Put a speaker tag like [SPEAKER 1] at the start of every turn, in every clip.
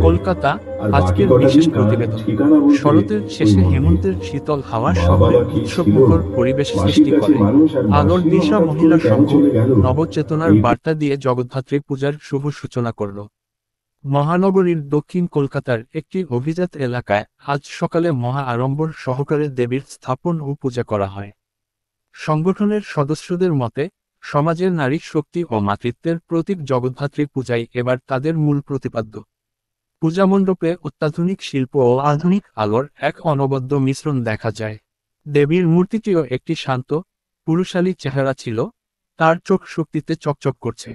[SPEAKER 1] কলকাতা আজকের বিশেষ প্রতিবেদন। শরতের শেষে হেমন্তের শীতল হাওয়া শহরে উৎসবমুখর পরিবেশ সৃষ্টি করে। আলোর দিশা মহিলা সংঘ নবচেতনার বার্তা দিয়ে জগদ্ধাত্রী পূজার শুভ সূচনা করল। মহানগরীর দক্ষিণ কলকাতার একটি অভিজাত এলাকায় আজ সকালে মহা আড়ম্বর সহকারে দেবীর স্থাপন ও পূজা করা হয়। সংগঠনের সদস্যদের মতে, সমাজের নারী শক্তি ও মাতৃত্বের প্রতীক জগদ্ধাত্রী পূজাই এবার তাদের মূল প্রতিপাদ্য। পূজামণ্ডপে অত্যাধুনিক শিল্প ও আধুনিক আলোর এক অনবদ্য মিশ্রণ দেখা যায়। দেবীর মূর্তিটিও একটি শান্ত, পুরুষালী চেহারা ছিল, তার চোখ শক্তিতে চকচক করছে।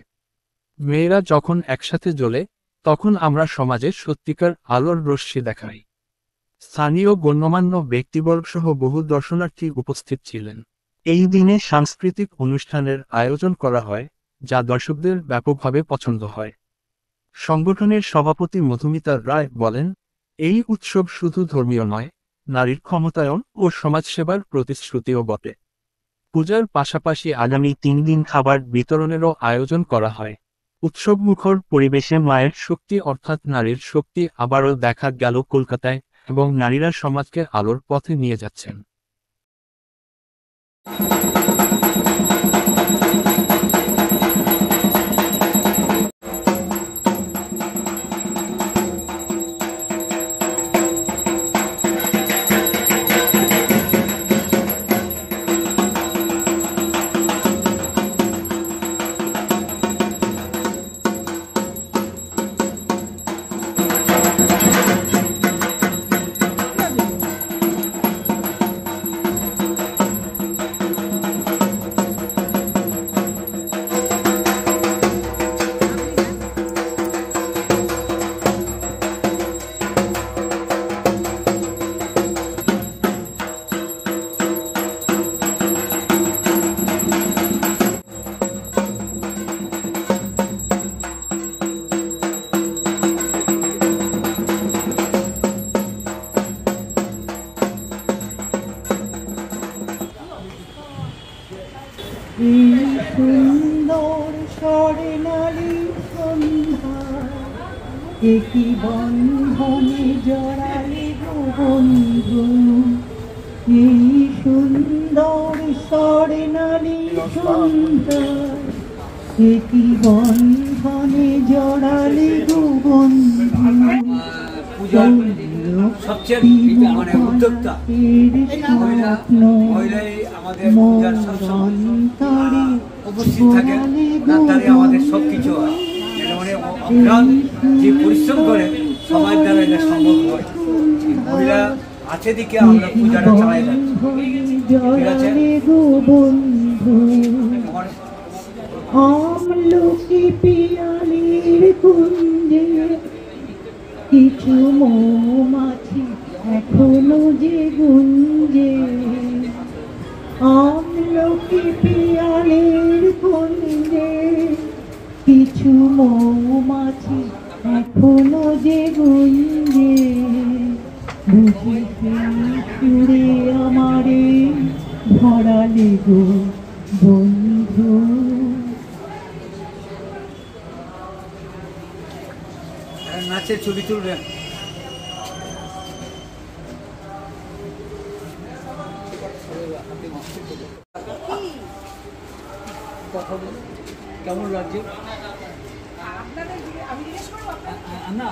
[SPEAKER 1] মেয়েরা যখন একসাথে জ্বলে, তখন আমরা সমাজে সত্যিকার আলোর রশ্মি দেখাই। স্থানীয় গণ্যমান্য ব্যক্তিবর্গসহ বহু দর্শনার্থী উপস্থিত ছিলেন। এই দিনে সাংস্কৃতিক অনুষ্ঠানের আয়োজন করা হয়, যা দর্শকদের ব্যাপকভাবে পছন্দ হয়। সংগঠনের সভাপতি মধুমিতা রায় বলেন, এই উৎসব শুধু ধর্মীয় নয়, নারীর ক্ষমতায়ন ও সমাজসেবার প্রতিশ্রুতিও বটে। পূজার পাশাপাশি আগামী 3 দিন খাবার বিতরণেরও আয়োজন করা হয়। উৎসবমুখর পরিবেশে মায়ের শক্তি অর্থাৎ নারীর শক্তি আবারও দেখা গেল কলকাতায়, এবং নারীরা সমাজকে আলোর পথে নিয়ে যাচ্ছেন।
[SPEAKER 2] সুন্দর স্বর্ণালী সন্ধ্যা, একই বন্ধনে জড়ালে গো বন্ধু। এই সুন্দর স্বর্ণালী সন্ধ্যা, একই বন্ধনে জড়ালে গো বন্ধু।
[SPEAKER 3] সবচেয়ে উদ্যোক্তা মহিলাই আমাদের পূজার উপস্থিত থাকেন, তারই আমাদের সবকিছু হয়। এটা মানে অগ্রাণ যে পরিশ্রম করে সবার দ্বারা এটা সম্ভব হয়। মহিলা আছে দিকে আমরা পূজাটা চালাই যাচ্ছি। ঠিক আছে,
[SPEAKER 2] আমলকি পিয়ালির কুঞ্জে কিছু মৌমাছি এখনো যে গুঞ্জে। আমলকি পিয়ালির কুঞ্জে কিছু মৌমাছি এখনো যে গুঞ্জে। বুঝি সুরে আমারে ভরালে গো বন্ধু।
[SPEAKER 3] নাচের ছবি তুলবেন। কেমন লাগছে? না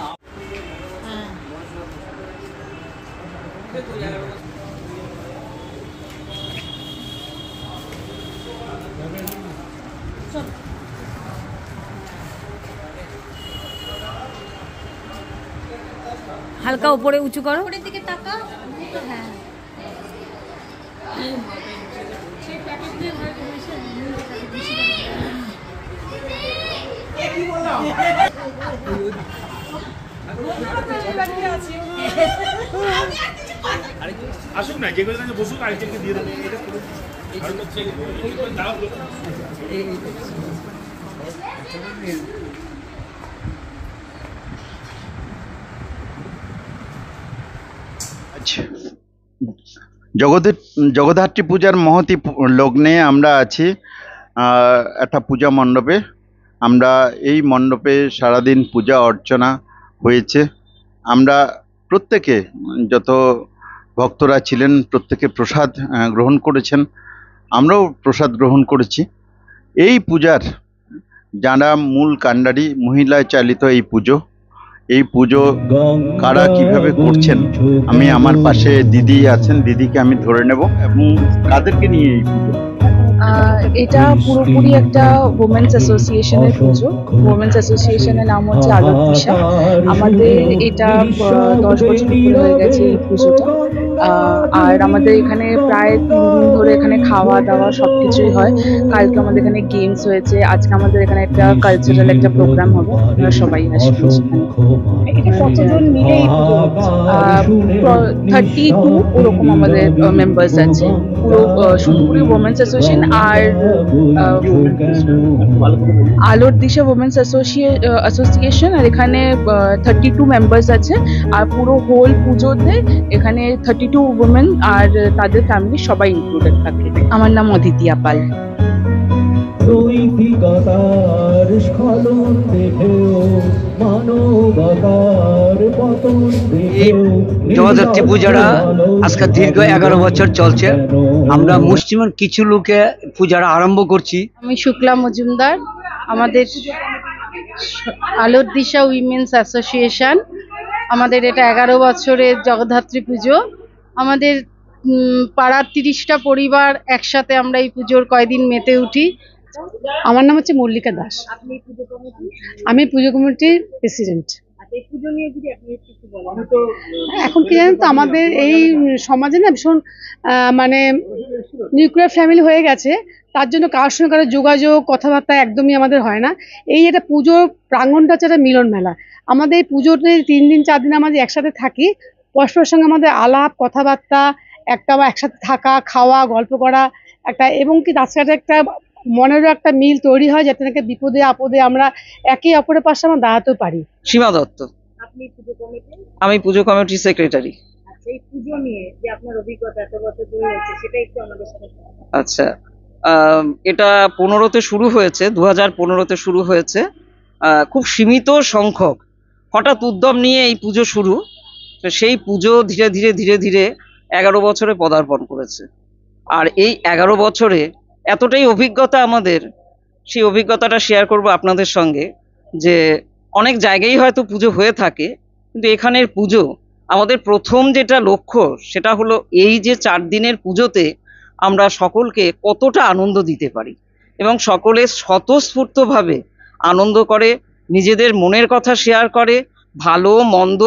[SPEAKER 4] হালকা উপরে উঁচু করো,
[SPEAKER 5] উপরের দিকে তাকা। হ্যাঁ,
[SPEAKER 6] আসুন না, যেগুলো বসুন, আরেকজনকে দিয়ে দেবেন।
[SPEAKER 7] জগদ্ধাত্রী পূজার মহতী লগ্নে আমরা আছি একটা পূজা মণ্ডপে। আমরা এই মণ্ডপে সারাদিন পূজা অর্চনা হয়েছে। আমরা প্রত্যেকে, যত ভক্তরা ছিলেন প্রত্যেকে প্রসাদ গ্রহণ করেছেন, আমরাও প্রসাদ গ্রহণ করেছি। এই পূজার যারা মূল কাণ্ডারি, মহিলায় চালিত এই পুজো কারা কিভাবে করছেন, আমি আমার পাশে দিদি আছেন, দিদিকে আমি ধরে নেব। এবং কাদেরকে নিয়ে এই পুজো?
[SPEAKER 8] এটা পুরোপুরি একটা ওমেন্স অ্যাসোসিয়েশনের পুজো। ওমেন্স অ্যাসোসিয়েশনের নাম হচ্ছে আলোক দিশা। আমাদের এটা 10 বছর পুরো হয়ে গেছে এই পুজোটা। আর আমাদের এখানে প্রায় 3 দিন ধরে এখানে খাওয়া দাওয়া সবকিছুই হয়। কালকে আমাদের এখানে গেমস হয়েছে, আজকে আমাদের এখানে একটা কালচারাল একটা প্রোগ্রাম হবে, আপনারা সবাই আসবেন সেখানে। এটা কতজন মিলে এই পুজো? 32 ওরকম আমাদের মেম্বার্স আছে, পুরো শুধুপুরি ওমেন্স অ্যাসোসিয়েশন আর আলোর দিশা ওমেন্স অ্যাসোসিয়েশন। আর এখানে 32 মেম্বার্স আছে। আর পুরো হোল পুজোতে এখানে 32 ওমেন আর তাদের ফ্যামিলি সবাই ইনক্লুডেড থাকে। আমার নাম অদিতি পাল।
[SPEAKER 3] এই জগদ্ধাত্রী পূজাটা আজকে দীর্ঘ 11 বছর চলছে। আমরা মুসলিম কিছু লোকে পূজাটা আরম্ভ করছি।
[SPEAKER 8] আমি শুক্লা মজুমদার। আমাদের আলোর দিশা উইমেন্স অ্যাসোসিয়েশন, আমাদের এটা 11 বছরের জগদ্ধাত্রী পুজো। আমাদের পাড়ার 30টা পরিবার একসাথে আমরা এই পুজোর কয়দিন মেতে উঠি। আমার নাম হচ্ছে মল্লিকা দাস। আমি পুজো কমিটির প্রেসিডেন্ট। এখন কি জানেন তো, আমাদের এই সমাজে না ভীষণ মানে নিউক্লিয়ার ফ্যামিলি হয়ে গেছে। তার জন্য কারোর সঙ্গে কারো যোগাযোগ কথাবার্তা একদমই আমাদের হয় না। এই এটা পুজোর প্রাঙ্গণটা হচ্ছে একটা মিলন মেলা। আমাদের এই পুজোতে 3 দিন 4 দিন আমাদের একসাথে থাকি। পরস্পরের সঙ্গে আমাদের আলাপ কথাবার্তা, একটা বা একসাথে থাকা, খাওয়া, গল্প করা একটা, এবং কি তার সাথে একটা মনেরও একটা মিল তৈরি হয়, যাতে নাকি বিপদে আপদে আমরা একে অপরের পাশে আমরা দাঁড়াতেও পারি।
[SPEAKER 9] সীমা দত্ত, আমি পুজো কমিটির সেক্রেটারি। আচ্ছা, এটা 15তে শুরু হয়েছে, 2015তে শুরু হয়েছে। খুব সীমিত সংখ্যক, হঠাৎ উদ্যম নিয়ে এই পুজো শুরু। তো সেই পুজো ধীরে ধীরে ধীরে ধীরে 11 বছরে পদার্পণ করেছে। আর এই 11 বছরে এতটাই অভিজ্ঞতা আমাদের, সেই অভিজ্ঞতাটা শেয়ার করব আপনাদের সঙ্গে। যে অনেক জায়গায় হয়তো পুজো হয়ে থাকে, কিন্তু এখানের পুজো আমাদের প্রথম যেটা লক্ষ্য সেটা হলো এই যে 4 দিনের পুজোতে আমরা সকলকে কতটা আনন্দ দিতে পারি, এবং সকলে স্বতঃস্ফূর্তভাবে আনন্দ করে, নিজেদের মনের কথা শেয়ার করে, ভালো মন্দ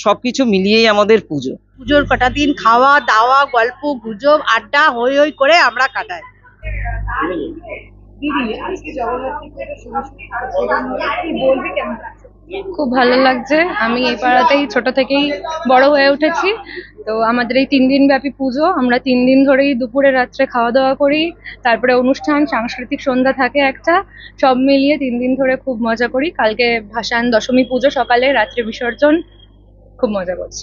[SPEAKER 9] সবকিছু মিলিয়েই আমাদের পুজো।
[SPEAKER 8] পুজোর কটা দিন খাওয়া দাওয়া, গল্প গুজব, আড্ডা হই হই করে আমরা কাটাই।
[SPEAKER 4] খুব ভালো লাগছে। আমি এই পাড়াতেই ছোট থেকেই বড় হয়ে উঠেছি। তো আমাদের এই 3 দিন ব্যাপী পুজো, আমরা 3 দিন ধরেই দুপুরে রাত্রে খাওয়া দাওয়া করি, তারপরে অনুষ্ঠান, সাংস্কৃতিক সন্ধ্যা থাকে একটা, সব মিলিয়ে 3 দিন ধরে খুব মজা করি। কালকে ভাসান দশমী পুজো, সকালে রাত্রে বিসর্জন, খুব মজা করছি।